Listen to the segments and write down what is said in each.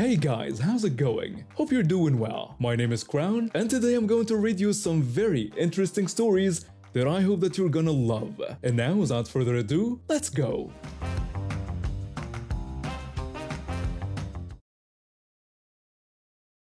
Hey guys, how's it going? Hope you're doing well. My name is Crown, and today I'm going to read you some very interesting stories that I hope that you're gonna love. And now, without further ado, let's go!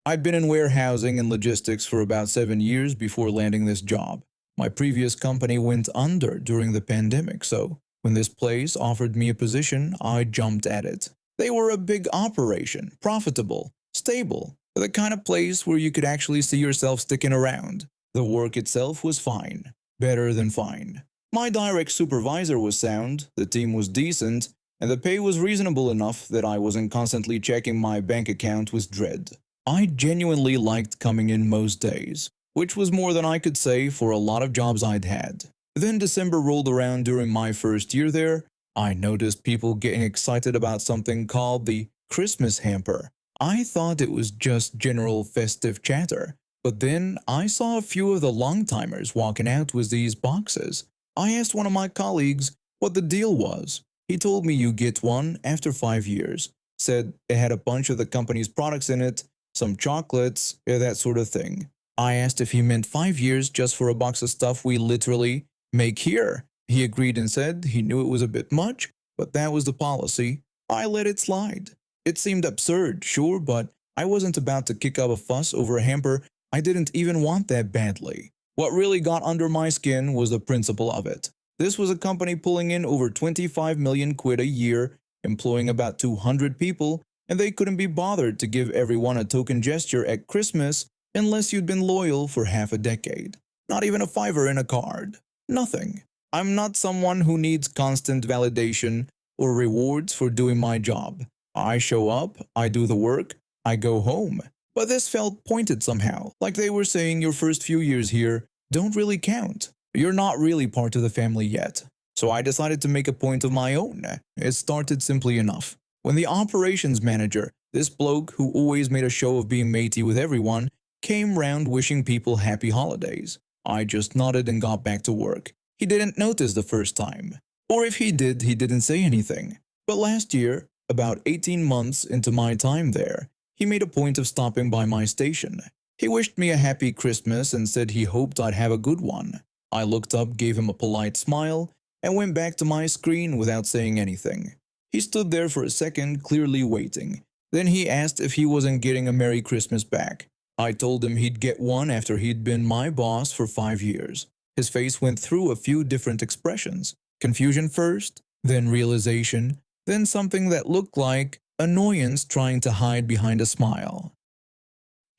I'd been in warehousing and logistics for about 7 years before landing this job. My previous company went under during the pandemic, so when this place offered me a position, I jumped at it. They were a big operation, profitable, stable, the kind of place where you could actually see yourself sticking around. The work itself was fine, better than fine. My direct supervisor was sound, the team was decent, and the pay was reasonable enough that I wasn't constantly checking my bank account with dread. I genuinely liked coming in most days, which was more than I could say for a lot of jobs I'd had. Then December rolled around during my first year there. I noticed people getting excited about something called the Christmas hamper. I thought it was just general festive chatter, but then I saw a few of the long-timers walking out with these boxes. I asked one of my colleagues what the deal was. He told me you get one after 5 years, said it had a bunch of the company's products in it, some chocolates, that sort of thing. I asked if he meant 5 years just for a box of stuff we literally make here. He agreed and said he knew it was a bit much, but that was the policy. I let it slide. It seemed absurd, sure, but I wasn't about to kick up a fuss over a hamper I didn't even want that badly. What really got under my skin was the principle of it. This was a company pulling in over 25 million quid a year, employing about 200 people, and they couldn't be bothered to give everyone a token gesture at Christmas unless you'd been loyal for half a decade. Not even a fiver in a card. Nothing. I'm not someone who needs constant validation or rewards for doing my job. I show up, I do the work, I go home. But this felt pointed somehow, like they were saying your first few years here don't really count. You're not really part of the family yet. So I decided to make a point of my own. It started simply enough. When the operations manager, this bloke who always made a show of being matey with everyone, came round wishing people happy holidays, I just nodded and got back to work. He didn't notice the first time. Or if he did, he didn't say anything. But last year, about 18 months into my time there, he made a point of stopping by my station. He wished me a happy Christmas and said he hoped I'd have a good one. I looked up, gave him a polite smile, and went back to my screen without saying anything. He stood there for a second, clearly waiting. Then he asked if he wasn't getting a Merry Christmas back. I told him he'd get one after he'd been my boss for 5 years. His face went through a few different expressions. Confusion first, then realization, then something that looked like annoyance trying to hide behind a smile.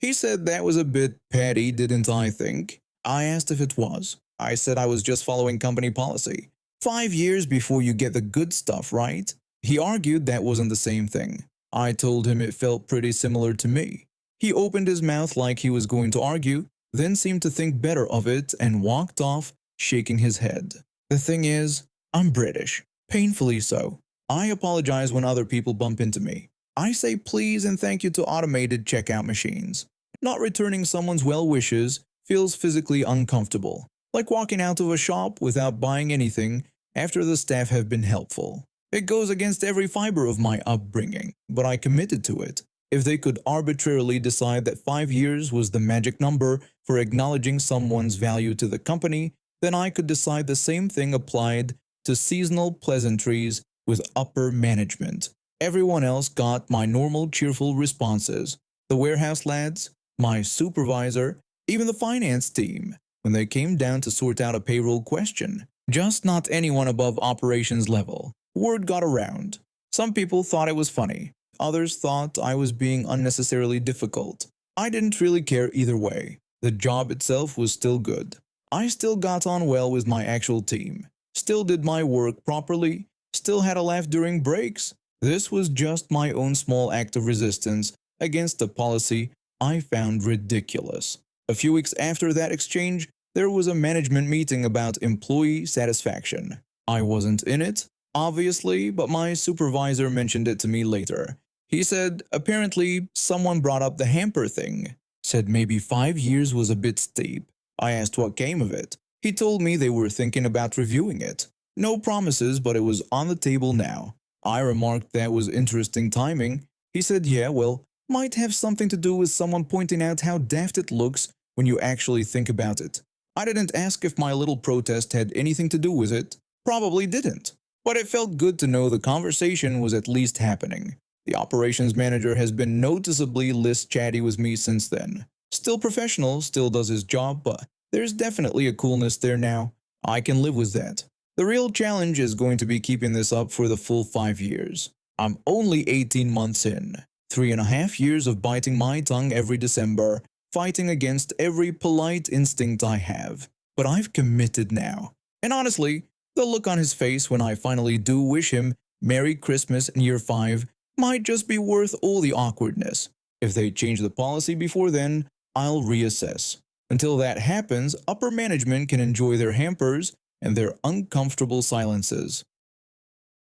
He said that was a bit petty, didn't I think? I asked if it was. I said I was just following company policy. 5 years before you get the good stuff, right? He argued that wasn't the same thing. I told him it felt pretty similar to me. He opened his mouth like he was going to argue, then seemed to think better of it and walked off, shaking his head. The thing is, I'm British. Painfully so. I apologize when other people bump into me. I say please and thank you to automated checkout machines. Not returning someone's well wishes feels physically uncomfortable, like walking out of a shop without buying anything after the staff have been helpful. It goes against every fiber of my upbringing, but I committed to it. If they could arbitrarily decide that 5 years was the magic number for acknowledging someone's value to the company, then I could decide the same thing applied to seasonal pleasantries with upper management. Everyone else got my normal cheerful responses. The warehouse lads, my supervisor, even the finance team, when they came down to sort out a payroll question. Just not anyone above operations level. Word got around. Some people thought it was funny. Others thought I was being unnecessarily difficult. I didn't really care either way. The job itself was still good. I still got on well with my actual team. Still did my work properly. Still had a laugh during breaks. This was just my own small act of resistance against a policy I found ridiculous. A few weeks after that exchange, there was a management meeting about employee satisfaction. I wasn't in it, obviously, but my supervisor mentioned it to me later. He said apparently someone brought up the hamper thing. Said maybe 5 years was a bit steep. I asked what came of it. He told me they were thinking about reviewing it. No promises, but it was on the table now. I remarked that was interesting timing. He said, yeah, well, might have something to do with someone pointing out how daft it looks when you actually think about it. I didn't ask if my little protest had anything to do with it. Probably didn't. But it felt good to know the conversation was at least happening. The operations manager has been noticeably less chatty with me since then. Still professional, still does his job, but there's definitely a coolness there now. I can live with that. The real challenge is going to be keeping this up for the full 5 years. I'm only 18 months in. 3.5 years of biting my tongue every December, fighting against every polite instinct I have. But I've committed now. And honestly, the look on his face when I finally do wish him Merry Christmas in year 5 might just be worth all the awkwardness. If they change the policy before then, I'll reassess. Until that happens, upper management can enjoy their hampers and their uncomfortable silences.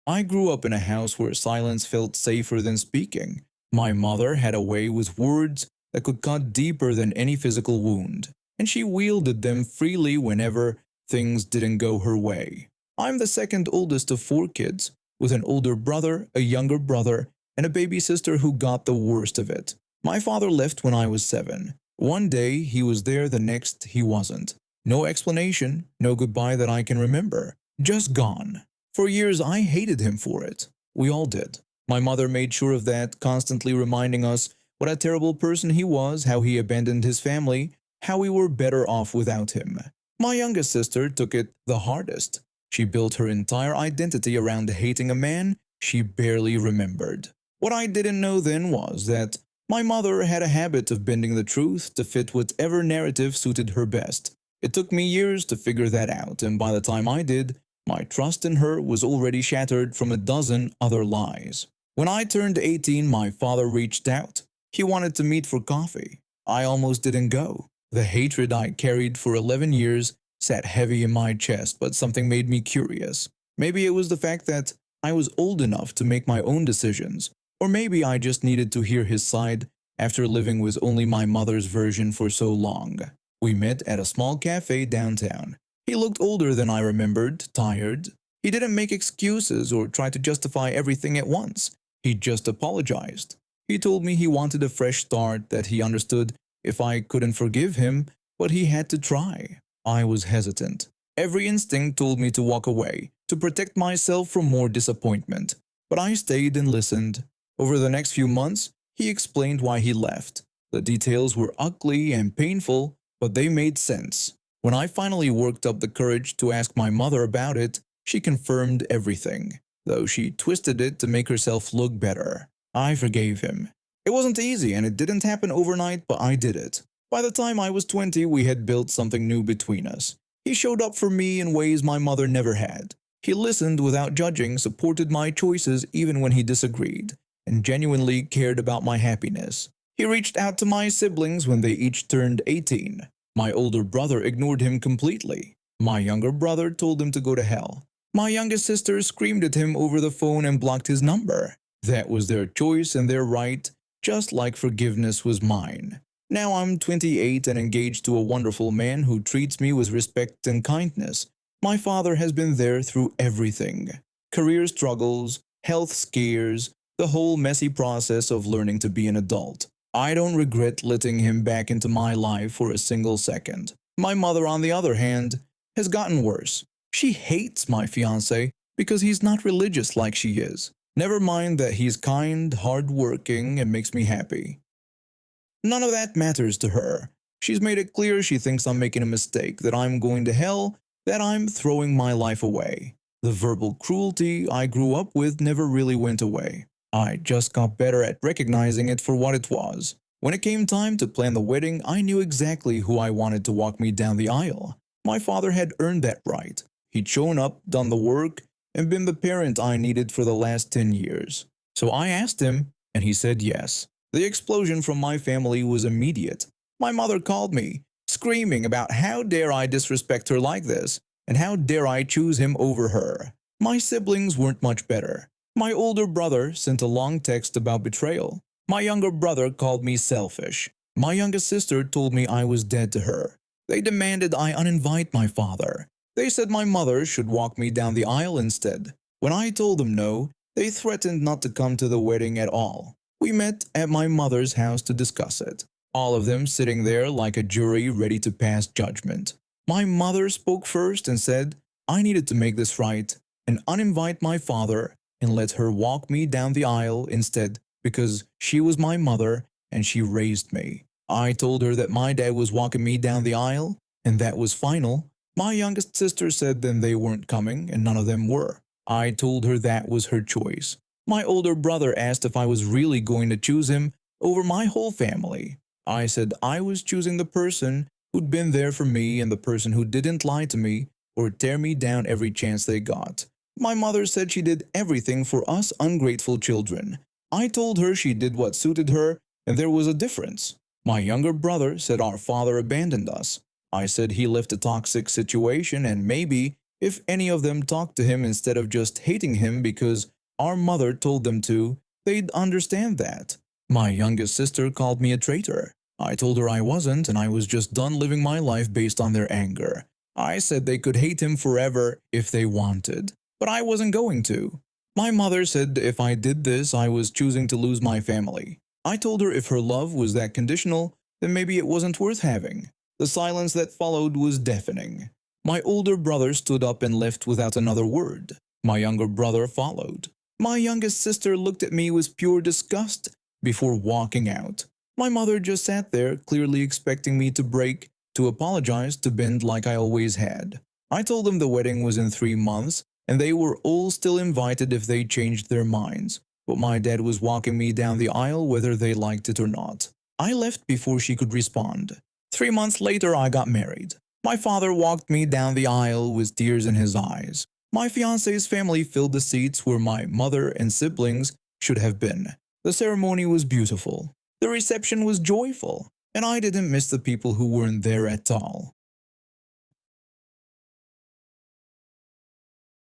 I grew up in a house where silence felt safer than speaking. My mother had a way with words that could cut deeper than any physical wound, and she wielded them freely whenever things didn't go her way. I'm the second oldest of 4 kids, with an older brother, a younger brother, and a baby sister who got the worst of it. My father left when I was 7. One day he was there, the next he wasn't. No explanation, no goodbye that I can remember. Just gone. For years I hated him for it. We all did. My mother made sure of that, constantly reminding us what a terrible person he was, how he abandoned his family, how we were better off without him. My youngest sister took it the hardest. She built her entire identity around hating a man she barely remembered. What I didn't know then was that my mother had a habit of bending the truth to fit whatever narrative suited her best. It took me years to figure that out, and by the time I did, my trust in her was already shattered from a dozen other lies. When I turned 18, my father reached out. He wanted to meet for coffee. I almost didn't go. The hatred I carried for 11 years sat heavy in my chest, but something made me curious. Maybe it was the fact that I was old enough to make my own decisions, or maybe I just needed to hear his side after living with only my mother's version for so long. We met at a small cafe downtown. He looked older than I remembered, tired. He didn't make excuses or try to justify everything at once. He just apologized. He told me he wanted a fresh start, that he understood if I couldn't forgive him, but he had to try. I was hesitant. Every instinct told me to walk away, to protect myself from more disappointment. But I stayed and listened. Over the next few months, he explained why he left. The details were ugly and painful, but they made sense. When I finally worked up the courage to ask my mother about it, she confirmed everything, though she twisted it to make herself look better. I forgave him. It wasn't easy and it didn't happen overnight, but I did it. By the time I was 20, we had built something new between us. He showed up for me in ways my mother never had. He listened without judging, supported my choices even when he disagreed, and genuinely cared about my happiness. He reached out to my siblings when they each turned 18. My older brother ignored him completely. My younger brother told him to go to hell. My youngest sister screamed at him over the phone and blocked his number. That was their choice and their right, just like forgiveness was mine. Now I'm 28 and engaged to a wonderful man who treats me with respect and kindness. My father has been there through everything. Career struggles, health scares, the whole messy process of learning to be an adult. I don't regret letting him back into my life for a single second. My mother, on the other hand, has gotten worse. She hates my fiancé because he's not religious like she is. Never mind that he's kind, hardworking, and makes me happy. None of that matters to her. She's made it clear she thinks I'm making a mistake, that I'm going to hell, that I'm throwing my life away. The verbal cruelty I grew up with never really went away. I just got better at recognizing it for what it was. When it came time to plan the wedding, I knew exactly who I wanted to walk me down the aisle. My father had earned that right. He'd shown up, done the work, and been the parent I needed for the last 10 years. So I asked him, and he said yes. The explosion from my family was immediate. My mother called me, screaming about how dare I disrespect her like this, and how dare I choose him over her. My siblings weren't much better. My older brother sent a long text about betrayal. My younger brother called me selfish. My youngest sister told me I was dead to her. They demanded I uninvite my father. They said my mother should walk me down the aisle instead. When I told them no, they threatened not to come to the wedding at all. We met at my mother's house to discuss it, all of them sitting there like a jury ready to pass judgment. My mother spoke first and said I needed to make this right and uninvite my father and let her walk me down the aisle instead because she was my mother and she raised me. I told her that my dad was walking me down the aisle and that was final. My youngest sister said then they weren't coming and none of them were. I told her that was her choice. My older brother asked if I was really going to choose him over my whole family. I said I was choosing the person who'd been there for me and the person who didn't lie to me or tear me down every chance they got. My mother said she did everything for us ungrateful children. I told her she did what suited her and there was a difference. My younger brother said our father abandoned us. I said he left a toxic situation and maybe if any of them talked to him instead of just hating him because our mother told them to, they'd understand that. My youngest sister called me a traitor. I told her I wasn't and I was just done living my life based on their anger. I said they could hate him forever if they wanted, but I wasn't going to. My mother said if I did this, I was choosing to lose my family. I told her if her love was that conditional, then maybe it wasn't worth having. The silence that followed was deafening. My older brother stood up and left without another word. My younger brother followed. My youngest sister looked at me with pure disgust before walking out. My mother just sat there, clearly expecting me to break, to apologize, to bend like I always had. I told them the wedding was in 3 months, and they were all still invited if they changed their minds. But my dad was walking me down the aisle whether they liked it or not. I left before she could respond. 3 months later, I got married. My father walked me down the aisle with tears in his eyes. My fiancé's family filled the seats where my mother and siblings should have been. The ceremony was beautiful. The reception was joyful, and I didn't miss the people who weren't there at all.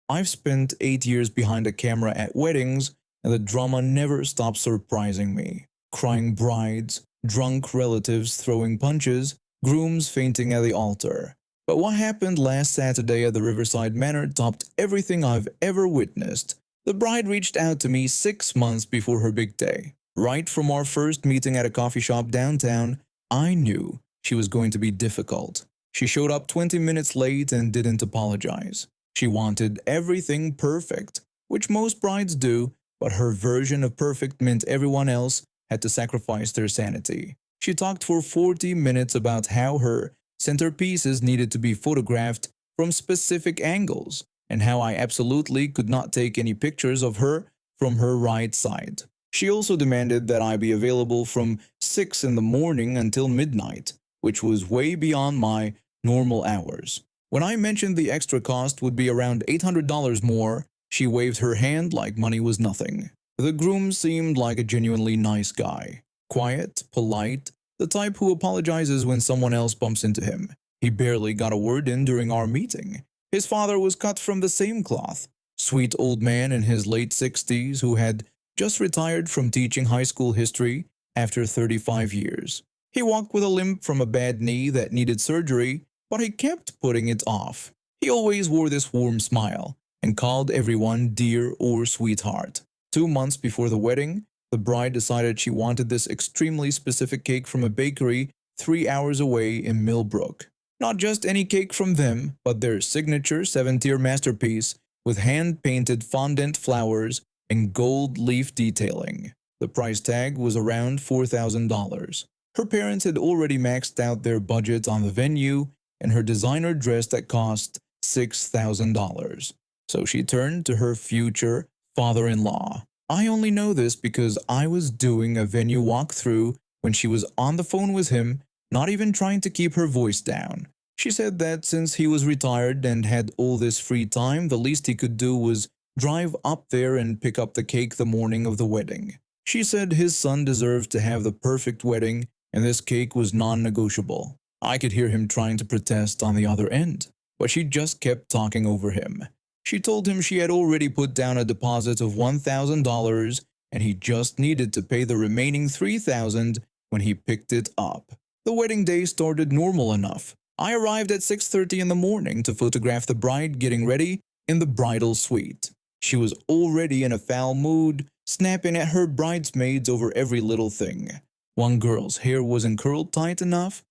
I've spent 8 years behind a camera at weddings, and the drama never stops surprising me. Crying brides, drunk relatives throwing punches, grooms fainting at the altar. But what happened last Saturday at the Riverside Manor topped everything I've ever witnessed. The bride reached out to me 6 months before her big day. Right from our first meeting at a coffee shop downtown, I knew she was going to be difficult. She showed up 20 minutes late and didn't apologize. She wanted everything perfect, which most brides do, but her version of perfect meant everyone else had to sacrifice their sanity. She talked for 40 minutes about how her centerpieces needed to be photographed from specific angles, and how I absolutely could not take any pictures of her from her right side. She also demanded that I be available from 6 in the morning until midnight, which was way beyond my normal hours. When I mentioned the extra cost would be around $800 more, she waved her hand like money was nothing. The groom seemed like a genuinely nice guy. Quiet, polite, the type who apologizes when someone else bumps into him. He barely got a word in during our meeting. His father was cut from the same cloth. Sweet old man in his late 60s who had just retired from teaching high school history after 35 years. He walked with a limp from a bad knee that needed surgery, but he kept putting it off. He always wore this warm smile and called everyone dear or sweetheart. 2 months before the wedding, the bride decided she wanted this extremely specific cake from a bakery 3 hours away in Millbrook. Not just any cake from them, but their signature 7-tier masterpiece with hand-painted fondant flowers and gold leaf detailing. The price tag was around $4,000. Her parents had already maxed out their budget on the venue and her designer dress that cost $6,000. So she turned to her future father-in-law. I only know this because I was doing a venue walkthrough when she was on the phone with him, not even trying to keep her voice down. She said that since he was retired and had all this free time, the least he could do was drive up there and pick up the cake the morning of the wedding. She said his son deserved to have the perfect wedding and this cake was non-negotiable. I could hear him trying to protest on the other end, but she just kept talking over him. She told him she had already put down a deposit of $1,000 and he just needed to pay the remaining $3,000 when he picked it up. The wedding day started normal enough. I arrived at 6:30 in the morning to photograph the bride getting ready in the bridal suite. She was already in a foul mood, snapping at her bridesmaids over every little thing. One girl's hair wasn't curled tight enough,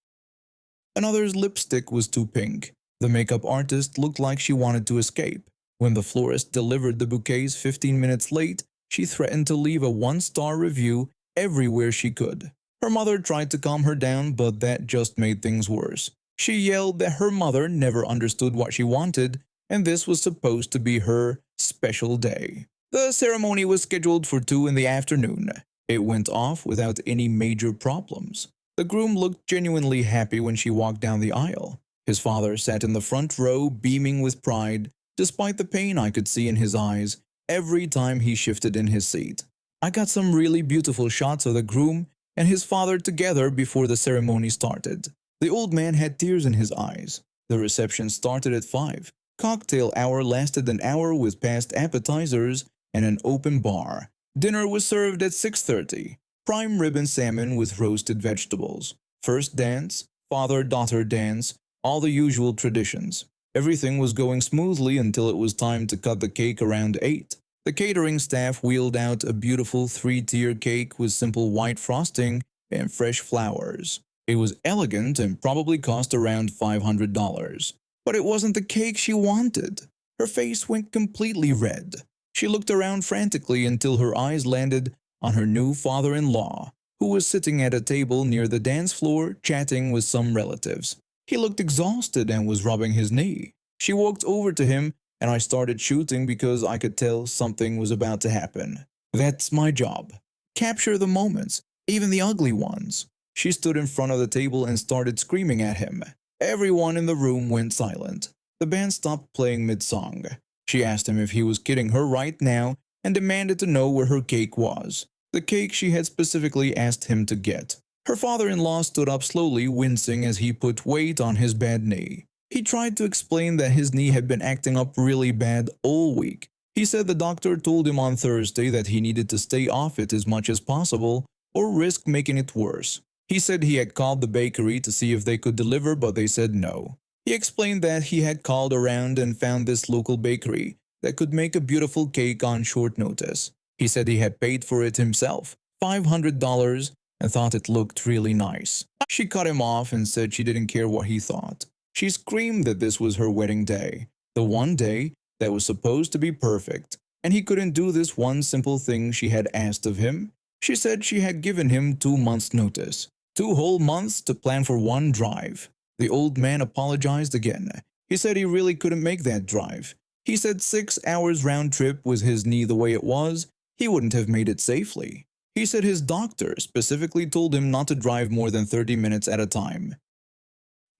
another's lipstick was too pink. The makeup artist looked like she wanted to escape. When the florist delivered the bouquets 15 minutes late, she threatened to leave a one-star review everywhere she could. Her mother tried to calm her down, but that just made things worse. She yelled that her mother never understood what she wanted, and this was supposed to be her special day. The ceremony was scheduled for 2 in the afternoon. It went off without any major problems. The groom looked genuinely happy when she walked down the aisle. His father sat in the front row, beaming with pride, despite the pain I could see in his eyes every time he shifted in his seat. I got some really beautiful shots of the groom and his father together before the ceremony started. The old man had tears in his eyes. The reception started at 5. Cocktail hour lasted an hour with past appetizers and an open bar. Dinner was served at 6:30. Prime rib and salmon with roasted vegetables. First dance, father-daughter dance, all the usual traditions. Everything was going smoothly until it was time to cut the cake around 8. The catering staff wheeled out a beautiful 3-tier cake with simple white frosting and fresh flowers. It was elegant and probably cost around $500. But it wasn't the cake she wanted. Her face went completely red. She looked around frantically until her eyes landed on her new father-in-law, who was sitting at a table near the dance floor chatting with some relatives. He looked exhausted and was rubbing his knee. She walked over to him and I started shooting because I could tell something was about to happen. That's my job. Capture the moments, even the ugly ones. She stood in front of the table and started screaming at him. Everyone in the room went silent. The band stopped playing mid-song. She asked him if he was kidding her right now and demanded to know where her cake was. The cake she had specifically asked him to get. Her father-in-law stood up slowly, wincing as he put weight on his bad knee. He tried to explain that his knee had been acting up really bad all week. He said the doctor told him on Thursday that he needed to stay off it as much as possible or risk making it worse. He said he had called the bakery to see if they could deliver, but they said no. He explained that he had called around and found this local bakery that could make a beautiful cake on short notice. He said he had paid for it himself, $500, and thought it looked really nice. She cut him off and said she didn't care what he thought. She screamed that this was her wedding day, the one day that was supposed to be perfect, and he couldn't do this one simple thing she had asked of him. She said she had given him 2 months' notice, 2 whole months to plan for one drive. The old man apologized again. He said he really couldn't make that drive. He said 6 hours round trip with his knee the way it was, he wouldn't have made it safely. He said his doctor specifically told him not to drive more than 30 minutes at a time.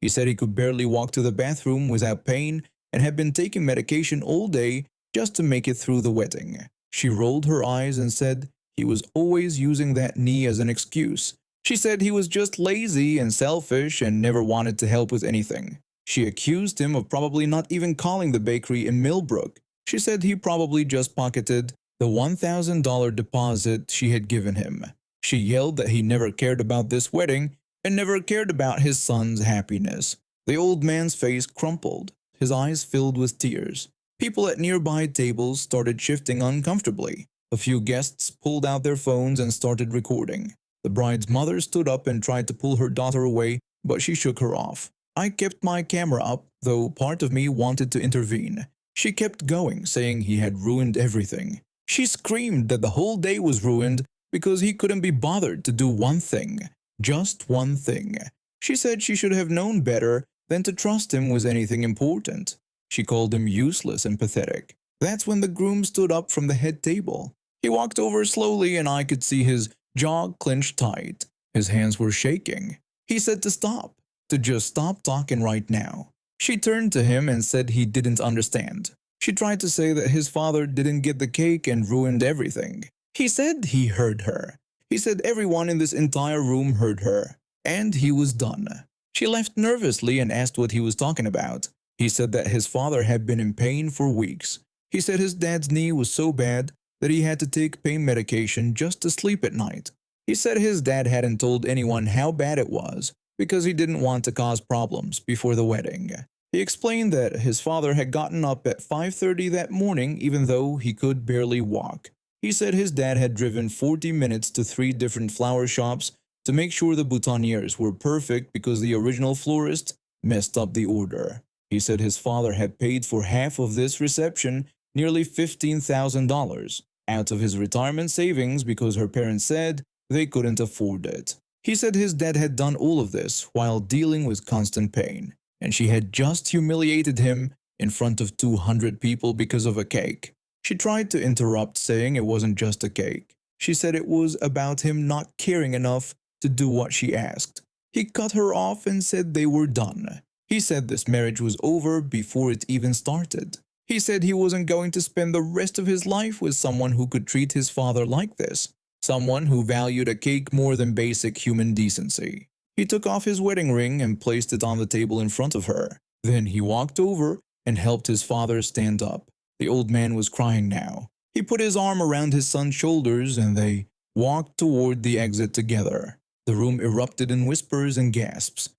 He said he could barely walk to the bathroom without pain and had been taking medication all day just to make it through the wedding. She rolled her eyes and said he was always using that knee as an excuse. She said he was just lazy and selfish and never wanted to help with anything. She accused him of probably not even calling the bakery in Millbrook. She said he probably just pocketed the $1,000 deposit she had given him. She yelled that he never cared about this wedding and never cared about his son's happiness. The old man's face crumpled, his eyes filled with tears. People at nearby tables started shifting uncomfortably. A few guests pulled out their phones and started recording. The bride's mother stood up and tried to pull her daughter away, but she shook her off. I kept my camera up, though part of me wanted to intervene. She kept going, saying he had ruined everything. She screamed that the whole day was ruined because he couldn't be bothered to do one thing. Just one thing. She said she should have known better than to trust him with anything important. She called him useless and pathetic. That's when the groom stood up from the head table. He walked over slowly and I could see his jaw clenched tight. His hands were shaking. He said to stop, to just stop talking right now. She turned to him and said he didn't understand. She tried to say that his father didn't get the cake and ruined everything. He said he heard her. He said everyone in this entire room heard her. And he was done. She left nervously and asked what he was talking about. He said that his father had been in pain for weeks. He said his dad's knee was so bad that he had to take pain medication just to sleep at night. He said his dad hadn't told anyone how bad it was because he didn't want to cause problems before the wedding. He explained that his father had gotten up at 5:30 that morning even though he could barely walk. He said his dad had driven 40 minutes to 3 different flower shops to make sure the boutonnières were perfect because the original florist messed up the order. He said his father had paid for half of this reception, nearly $15,000, out of his retirement savings because her parents said they couldn't afford it. He said his dad had done all of this while dealing with constant pain, and she had just humiliated him in front of 200 people because of a cake. She tried to interrupt, saying it wasn't just a cake. She said it was about him not caring enough to do what she asked. He cut her off and said they were done. He said this marriage was over before it even started. He said he wasn't going to spend the rest of his life with someone who could treat his father like this, someone who valued a cake more than basic human decency. He took off his wedding ring and placed it on the table in front of her. Then he walked over and helped his father stand up. The old man was crying now. He put his arm around his son's shoulders and they walked toward the exit together. The room erupted in whispers and gasps.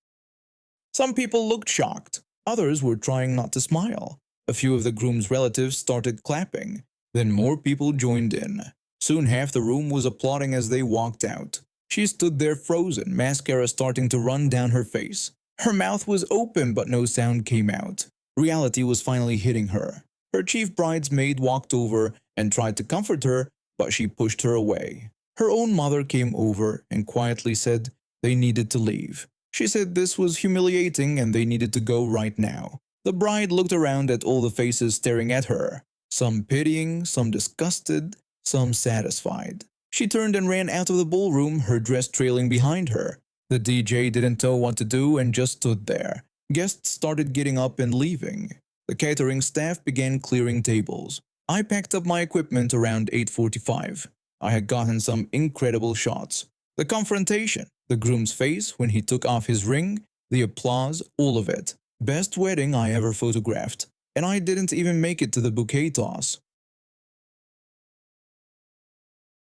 Some people looked shocked. Others were trying not to smile. A few of the groom's relatives started clapping. Then more people joined in. Soon half the room was applauding as they walked out. She stood there frozen, mascara starting to run down her face. Her mouth was open but no sound came out. Reality was finally hitting her. Her chief bridesmaid walked over and tried to comfort her, but she pushed her away. Her own mother came over and quietly said they needed to leave. She said this was humiliating and they needed to go right now. The bride looked around at all the faces staring at her, some pitying, some disgusted, some satisfied. She turned and ran out of the ballroom, her dress trailing behind her. The DJ didn't know what to do and just stood there. Guests started getting up and leaving. The catering staff began clearing tables. I packed up my equipment around 8:45. I had gotten some incredible shots. The confrontation, the groom's face when he took off his ring, the applause, all of it. Best wedding I ever photographed. And I didn't even make it to the bouquet toss.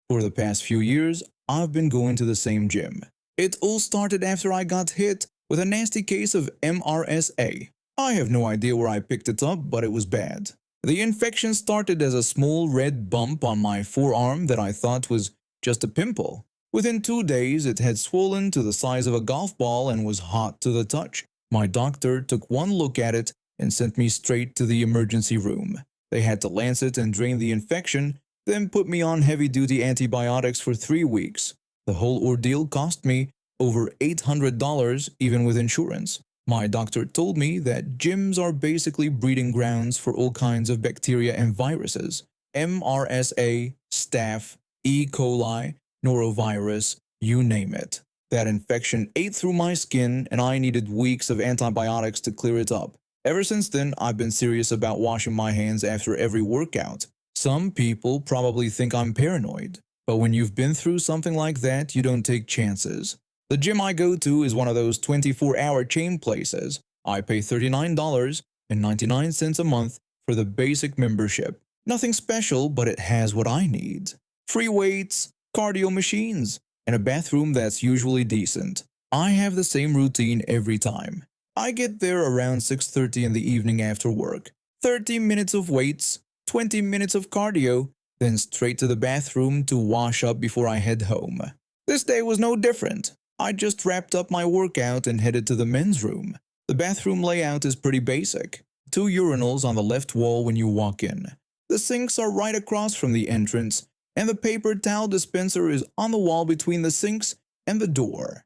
For the past few years, I've been going to the same gym. It all started after I got hit with a nasty case of MRSA. I have no idea where I picked it up, but it was bad. The infection started as a small red bump on my forearm that I thought was just a pimple. Within 2 days, it had swollen to the size of a golf ball and was hot to the touch. My doctor took one look at it and sent me straight to the emergency room. They had to lance it and drain the infection, then put me on heavy-duty antibiotics for 3 weeks. The whole ordeal cost me over $800 even with insurance. My doctor told me that gyms are basically breeding grounds for all kinds of bacteria and viruses. MRSA, staph, E. coli, norovirus, you name it. That infection ate through my skin and I needed weeks of antibiotics to clear it up. Ever since then, I've been serious about washing my hands after every workout. Some people probably think I'm paranoid, but when you've been through something like that, you don't take chances. The gym I go to is one of those 24-hour chain places. I pay $39.99 a month for the basic membership. Nothing special, but it has what I need. Free weights, cardio machines, and a bathroom that's usually decent. I have the same routine every time. I get there around 6:30 in the evening after work. 30 minutes of weights, 20 minutes of cardio, then straight to the bathroom to wash up before I head home. This day was no different. I just wrapped up my workout and headed to the men's room. The bathroom layout is pretty basic. 2 urinals on the left wall when you walk in. The sinks are right across from the entrance, and the paper towel dispenser is on the wall between the sinks and the door.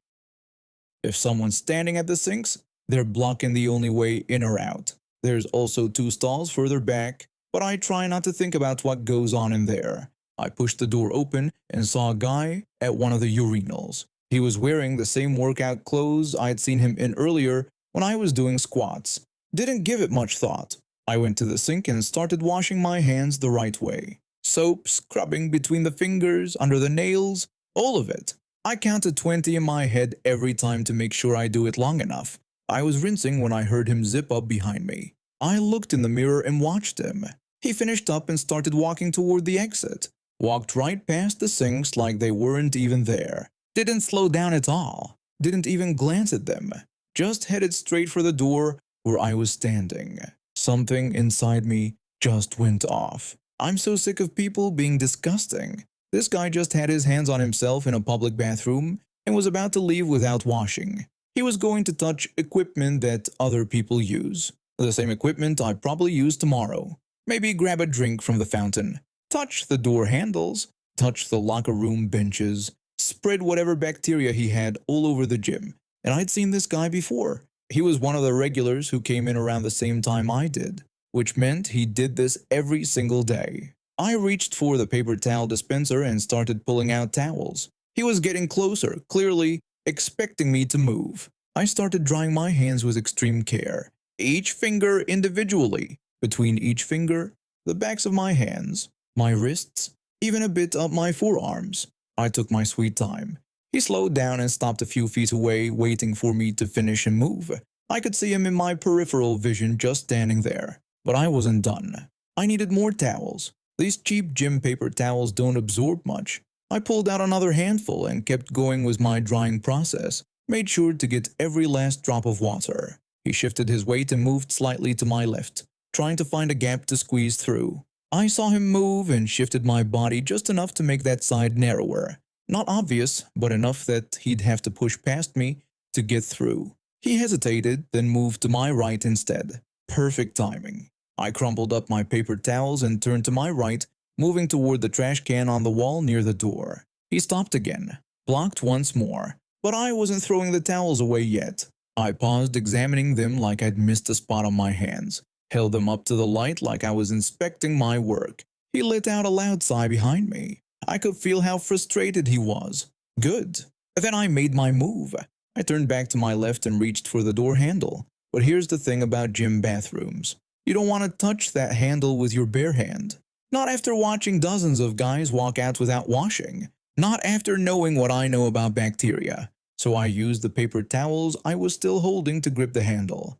If someone's standing at the sinks, they're blocking the only way in or out. There's also 2 stalls further back, but I try not to think about what goes on in there. I pushed the door open and saw a guy at one of the urinals. He was wearing the same workout clothes I'd seen him in earlier when I was doing squats. Didn't give it much thought. I went to the sink and started washing my hands the right way. Soap, scrubbing between the fingers, under the nails, all of it. I counted 20 in my head every time to make sure I do it long enough. I was rinsing when I heard him zip up behind me. I looked in the mirror and watched him. He finished up and started walking toward the exit. Walked right past the sinks like they weren't even there. Didn't slow down at all. Didn't even glance at them. Just headed straight for the door where I was standing. Something inside me just went off. I'm so sick of people being disgusting. This guy just had his hands on himself in a public bathroom and was about to leave without washing. He was going to touch equipment that other people use. The same equipment I probably use tomorrow. Maybe grab a drink from the fountain. Touch the door handles. Touch the locker room benches. Spread whatever bacteria he had all over the gym. And I'd seen this guy before. He was one of the regulars who came in around the same time I did, which meant he did this every single day. I reached for the paper towel dispenser and started pulling out towels. He was getting closer, clearly expecting me to move. I started drying my hands with extreme care, each finger individually, between each finger, the backs of my hands, my wrists, even a bit up my forearms. I took my sweet time. He slowed down and stopped a few feet away, waiting for me to finish and move. I could see him in my peripheral vision just standing there. But I wasn't done. I needed more towels. These cheap gym paper towels don't absorb much. I pulled out another handful and kept going with my drying process, made sure to get every last drop of water. He shifted his weight and moved slightly to my left, trying to find a gap to squeeze through. I saw him move and shifted my body just enough to make that side narrower. Not obvious, but enough that he'd have to push past me to get through. He hesitated, then moved to my right instead. Perfect timing. I crumpled up my paper towels and turned to my right, moving toward the trash can on the wall near the door. He stopped again, blocked once more, but I wasn't throwing the towels away yet. I paused, examining them like I'd missed a spot on my hands, held them up to the light like I was inspecting my work. He let out a loud sigh behind me. I could feel how frustrated he was. Good. Then I made my move. I turned back to my left and reached for the door handle. But here's the thing about gym bathrooms. You don't want to touch that handle with your bare hand. Not after watching dozens of guys walk out without washing. Not after knowing what I know about bacteria. So I used the paper towels I was still holding to grip the handle.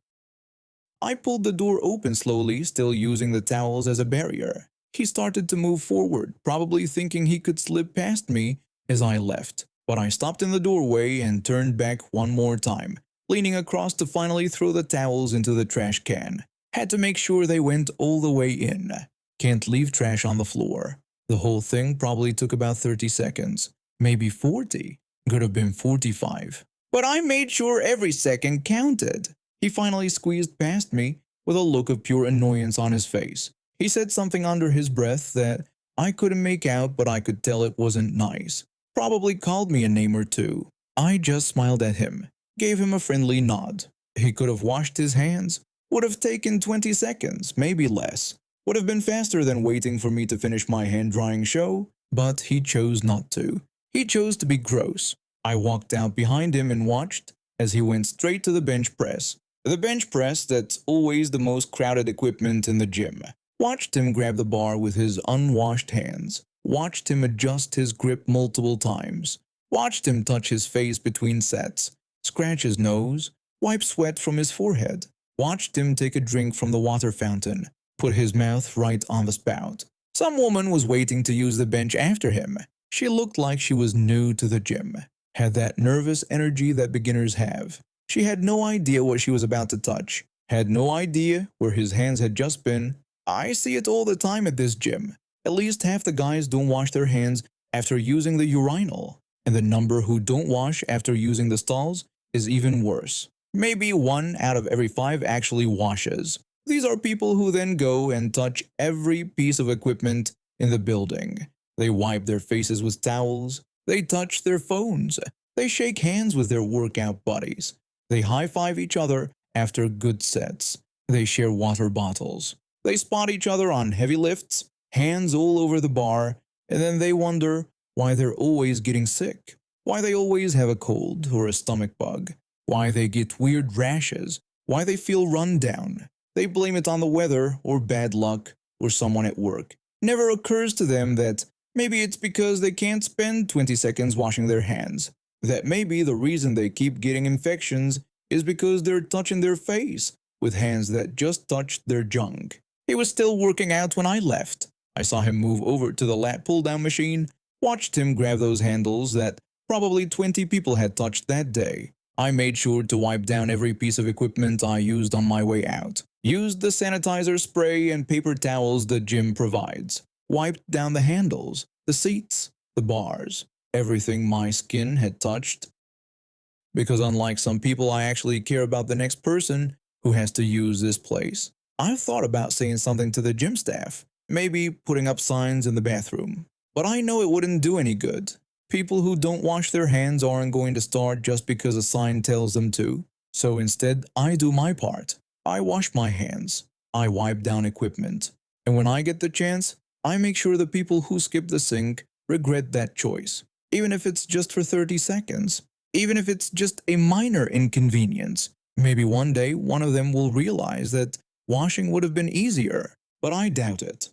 I pulled the door open slowly, still using the towels as a barrier. He started to move forward, probably thinking he could slip past me as I left. But I stopped in the doorway and turned back one more time, leaning across to finally throw the towels into the trash can. Had to make sure they went all the way in. Can't leave trash on the floor. The whole thing probably took about 30 seconds. Maybe 40. Could have been 45. But I made sure every second counted. He finally squeezed past me with a look of pure annoyance on his face. He said something under his breath that I couldn't make out, but I could tell it wasn't nice. Probably called me a name or two. I just smiled at him, gave him a friendly nod. He could have washed his hands. Would have taken 20 seconds, maybe less. Would have been faster than waiting for me to finish my hand-drying show, but he chose not to. He chose to be gross. I walked out behind him and watched as he went straight to the bench press. The bench press that's always the most crowded equipment in the gym. Watched him grab the bar with his unwashed hands. Watched him adjust his grip multiple times. Watched him touch his face between sets. Scratch his nose. Wipe sweat from his forehead. Watched him take a drink from the water fountain. Put his mouth right on the spout. Some woman was waiting to use the bench after him. She looked like she was new to the gym. Had that nervous energy that beginners have. She had no idea what she was about to touch. Had no idea where his hands had just been. I see it all the time at this gym. At least half the guys don't wash their hands after using the urinal. And the number who don't wash after using the stalls is even worse. Maybe 1 out of every 5 actually washes. These are people who then go and touch every piece of equipment in the building. They wipe their faces with towels. They touch their phones. They shake hands with their workout buddies. They high-five each other after good sets. They share water bottles. They spot each other on heavy lifts, hands all over the bar, and then they wonder why they're always getting sick, why they always have a cold or a stomach bug, why they get weird rashes, why they feel run down. They blame it on the weather or bad luck or someone at work. Never occurs to them that maybe it's because they can't spend 20 seconds washing their hands. That maybe the reason they keep getting infections is because they're touching their face with hands that just touched their junk. He was still working out when I left. I saw him move over to the lat pull-down machine, watched him grab those handles that probably 20 people had touched that day. I made sure to wipe down every piece of equipment I used on my way out. Used the sanitizer spray and paper towels the gym provides. wiped down the handles, the seats, the bars, everything my skin had touched. Because unlike some people, I actually care about the next person who has to use this place. I've thought about saying something to the gym staff, maybe putting up signs in the bathroom. But I know it wouldn't do any good. People who don't wash their hands aren't going to start just because a sign tells them to. So instead, I do my part. I wash my hands. I wipe down equipment. And when I get the chance, I make sure the people who skip the sink regret that choice. Even if it's just for 30 seconds. Even if it's just a minor inconvenience. Maybe one day one of them will realize that washing would have been easier. But I doubt it.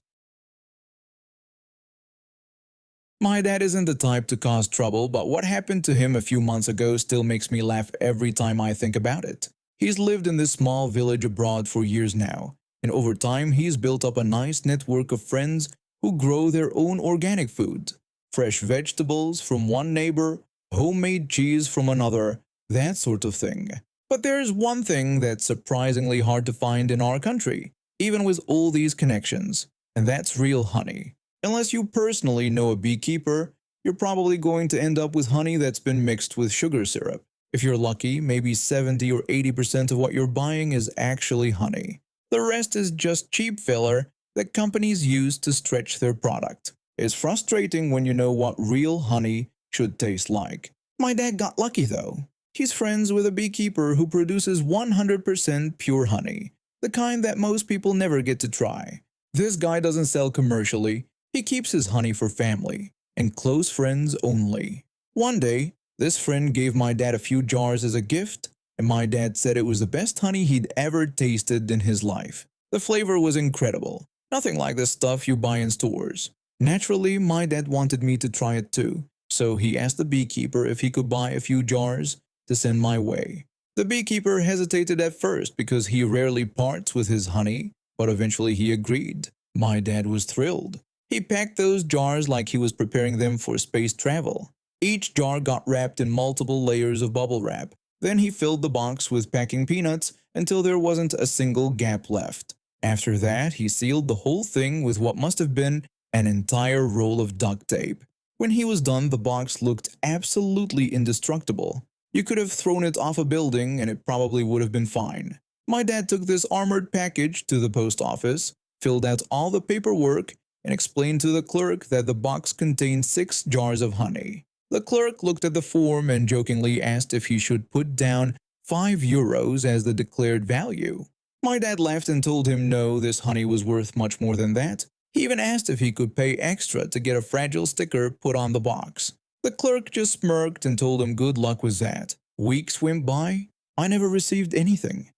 My dad isn't the type to cause trouble, but what happened to him a few months ago still makes me laugh every time I think about it. He's lived in this small village abroad for years now, and over time he's built up a nice network of friends who grow their own organic food. Fresh vegetables from one neighbor, homemade cheese from another, that sort of thing. But there's one thing that's surprisingly hard to find in our country, even with all these connections, and that's real honey. Unless you personally know a beekeeper, you're probably going to end up with honey that's been mixed with sugar syrup. If you're lucky, maybe 70 or 80% of what you're buying is actually honey. The rest is just cheap filler that companies use to stretch their product. It's frustrating when you know what real honey should taste like. My dad got lucky though. He's friends with a beekeeper who produces 100% pure honey, the kind that most people never get to try. This guy doesn't sell commercially. He keeps his honey for family and close friends only. One day, this friend gave my dad a few jars as a gift, and my dad said it was the best honey he'd ever tasted in his life. The flavor was incredible, nothing like the stuff you buy in stores. Naturally, my dad wanted me to try it too, so he asked the beekeeper if he could buy a few jars to send my way. The beekeeper hesitated at first because he rarely parts with his honey, but eventually he agreed. My dad was thrilled. He packed those jars like he was preparing them for space travel. Each jar got wrapped in multiple layers of bubble wrap. Then he filled the box with packing peanuts until there wasn't a single gap left. After that, he sealed the whole thing with what must have been an entire roll of duct tape. When he was done, the box looked absolutely indestructible. You could have thrown it off a building and it probably would have been fine. My dad took this armored package to the post office, filled out all the paperwork, and explained to the clerk that the box contained 6 jars of honey. The clerk looked at the form and jokingly asked if he should put down €5 as the declared value. My dad laughed and told him no, this honey was worth much more than that. He even asked if he could pay extra to get a fragile sticker put on the box. The clerk just smirked and told him good luck with that. Weeks went by. I never received anything.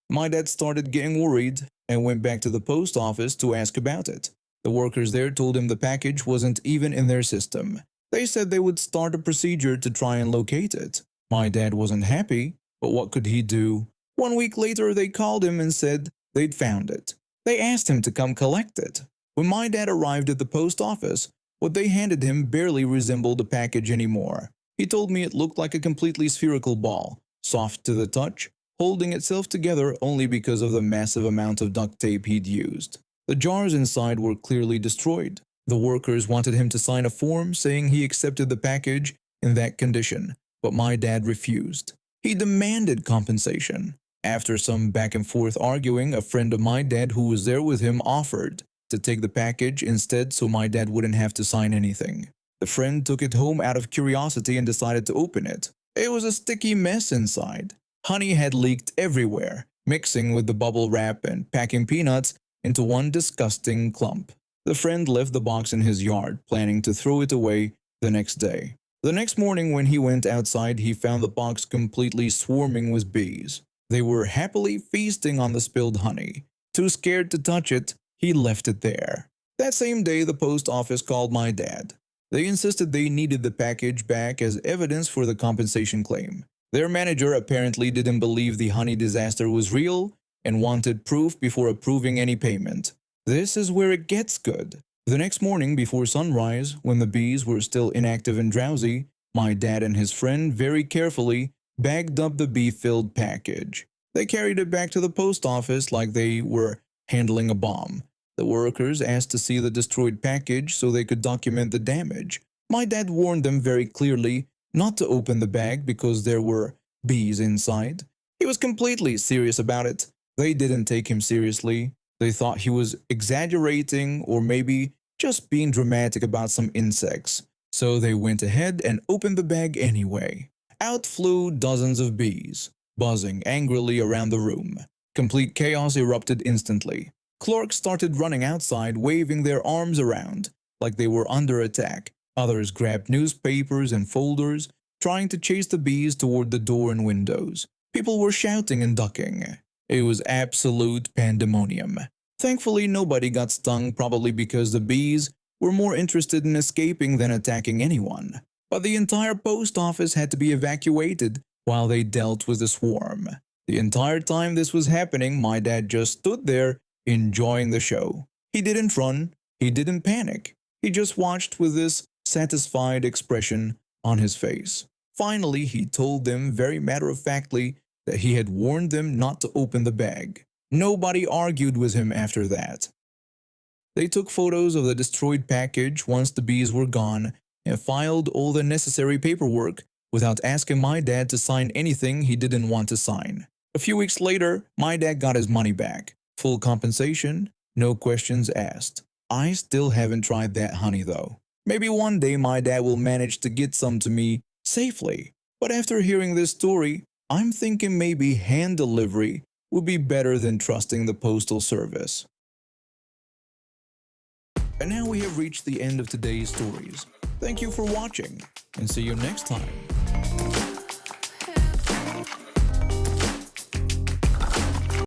My dad started getting worried and went back to the post office to ask about it. The workers there told him the package wasn't even in their system. They said they would start a procedure to try and locate it. My dad wasn't happy, but what could he do? 1 week later, they called him and said they'd found it. They asked him to come collect it. When my dad arrived at the post office, what they handed him barely resembled a package anymore. He told me it looked like a completely spherical ball, soft to the touch, holding itself together only because of the massive amount of duct tape he'd used. The jars inside were clearly destroyed. The workers wanted him to sign a form saying he accepted the package in that condition, but my dad refused. He demanded compensation. After some back and forth arguing, a friend of my dad who was there with him offered to take the package instead so my dad wouldn't have to sign anything. The friend took it home out of curiosity and decided to open it. It was a sticky mess inside. Honey had leaked everywhere, mixing with the bubble wrap and packing peanuts into one disgusting clump. The friend left the box in his yard, planning to throw it away the next day. The next morning when he went outside, he found the box completely swarming with bees. They were happily feasting on the spilled honey. Too scared to touch it, he left it there. That same day, the post office called my dad. They insisted they needed the package back as evidence for the compensation claim. Their manager apparently didn't believe the honey disaster was real and wanted proof before approving any payment. This is where it gets good. The next morning before sunrise, when the bees were still inactive and drowsy, my dad and his friend very carefully bagged up the bee-filled package. They carried it back to the post office like they were handling a bomb. The workers asked to see the destroyed package so they could document the damage. My dad warned them very clearly not to open the bag because there were bees inside. He was completely serious about it. They didn't take him seriously. They thought he was exaggerating or maybe just being dramatic about some insects. So they went ahead and opened the bag anyway. Out flew dozens of bees, buzzing angrily around the room. Complete chaos erupted instantly. Clerks started running outside, waving their arms around like they were under attack. Others grabbed newspapers and folders, trying to chase the bees toward the door and windows. People were shouting and ducking. It was absolute pandemonium. Thankfully, nobody got stung, probably because the bees were more interested in escaping than attacking anyone. But the entire post office had to be evacuated while they dealt with the swarm. The entire time this was happening, my dad just stood there enjoying the show. He didn't run, he didn't panic. He just watched with this satisfied expression on his face. Finally, he told them very matter-of-factly that he had warned them not to open the bag. Nobody argued with him after that. They took photos of the destroyed package once the bees were gone and filed all the necessary paperwork without asking my dad to sign anything he didn't want to sign. A few weeks later, my dad got his money back. Full compensation, no questions asked. I still haven't tried that honey though. Maybe one day my dad will manage to get some to me safely. But after hearing this story, I'm thinking maybe hand delivery would be better than trusting the postal service. And now we have reached the end of today's stories. Thank you for watching, and see you next time.